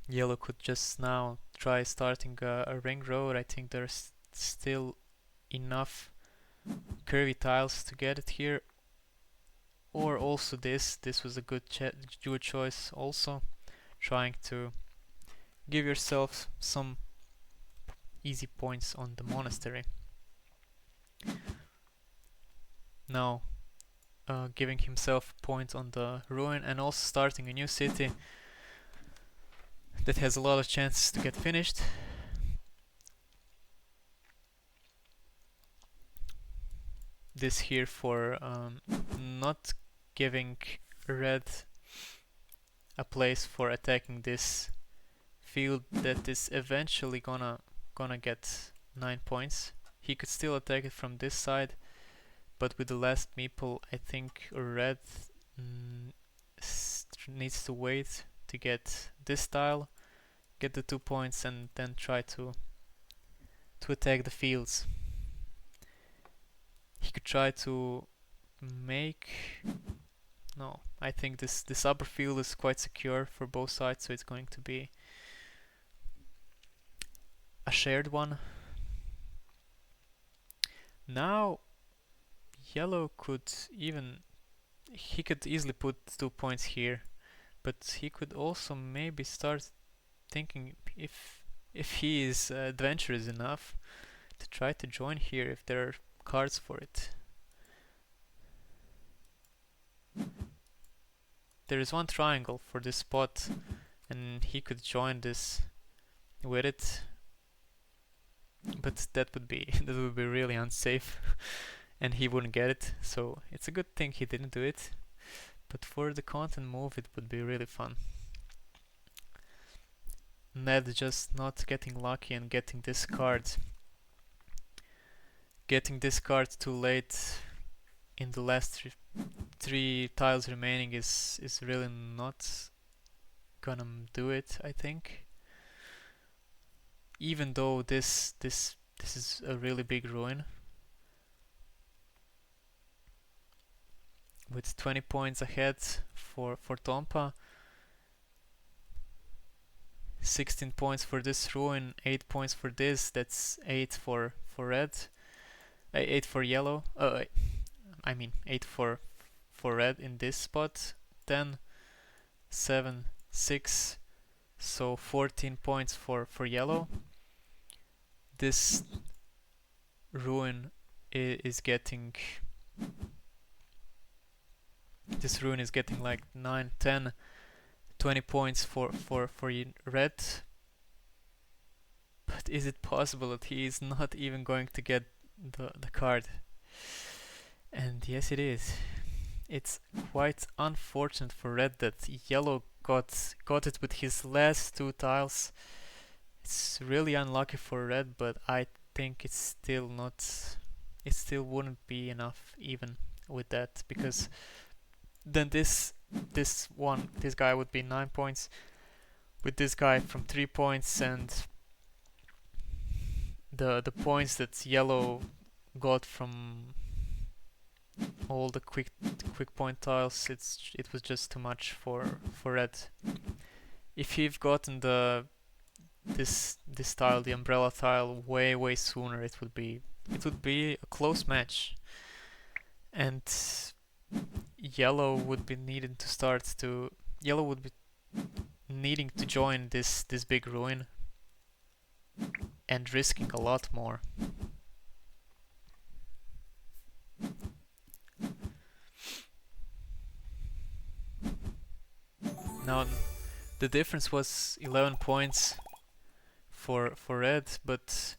Yellow could just now try starting a ring road. I think there's still enough curvy tiles to get it here. Or also this was a good choice also, trying to give yourself some easy points on the monastery. Now giving himself points on the ruin and also starting a new city that has a lot of chances to get finished. This here for not giving red a place for attacking this field that is eventually gonna get 9 points. He could still attack it from this side, but with the last meeple I think red needs to wait to get this tile, get the 2 points, and then try to attack the fields. He could try to make... No, I think this upper field is quite secure for both sides, so it's going to be a shared one. Now yellow could easily put 2 points here, but he could also maybe start thinking if he is adventurous enough to try to join here if there are cards for it. There is one triangle for this spot and he could join this with it, but that would be really unsafe and he wouldn't get it, so it's a good thing he didn't do it, but for the content move it would be really fun. Ned just not getting lucky and getting this card. Getting this card too late in the last three tiles remaining is really not gonna do it, I think. Even though this is a really big ruin. With 20 points ahead for Tompa. 16 points for this ruin, 8 points for this, that's 8 for red. 8 for yellow. I mean 8 for red in this spot. 10, 7, 6, so 14 points for yellow. This ruin is getting like 9, 10, 20 points for red. But is it possible that he is not even going to get the card? And yes, it is. It's quite unfortunate for red that yellow got it with his last 2 tiles. It's really unlucky for red, but I think it's still not. It still wouldn't be enough even with that, because then this guy would be 9 points, with this guy from 3 points, and the points that yellow got from all the quick point tiles, it was just too much for red. If he'd gotten this tile, the umbrella tile, way sooner, it would be a close match. And Yellow would be needing to start to Yellow would be needing to join this big ruin and risking a lot more. Now the difference was 11 points for red, but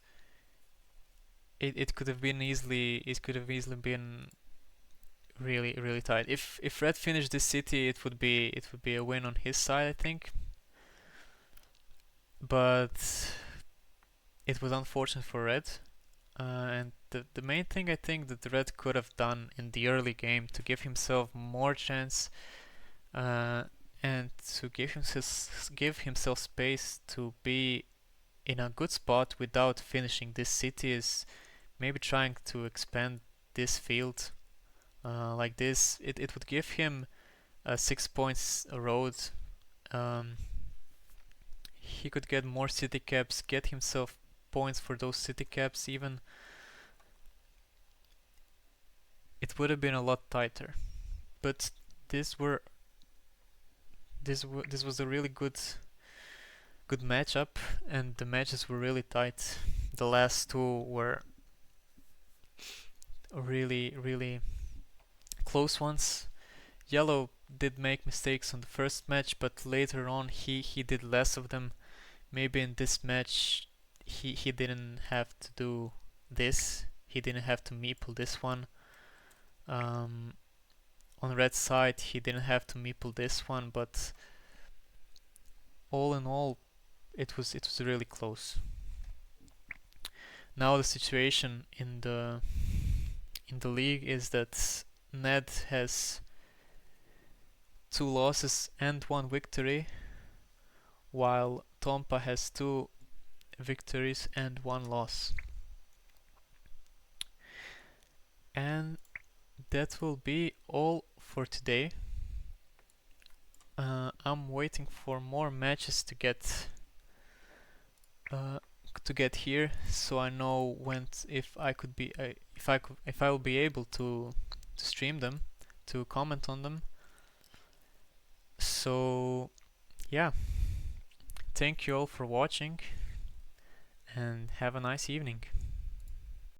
it could have been easily been really tight. If red finished this city, it would be a win on his side, I think. But it was unfortunate for red. And the main thing I think that red could have done in the early game to give himself more chance, and to give himself space to be in a good spot without finishing this city, is maybe trying to expand this field like this. It would give him 6 points a road. Um, he could get more city caps, get himself points for those city caps even. It would have been a lot tighter. But this were this was a really good matchup, and the matches were really tight. The last two were really close ones. Yellow did make mistakes on the first match, but later on he did less of them. Maybe in this match he didn't have to do this. He didn't have to meeple this one. Um, on red side he didn't have to meeple this one, but all in all it was really close. Now the situation in the league is that Ned has 2 losses and 1 victory, while Tompa has 2 victories and 1 loss. And that will be all for today. I'm waiting for more matches to get here, so I know if I will be able to stream them, to comment on them. So yeah, thank you all for watching, and have a nice evening.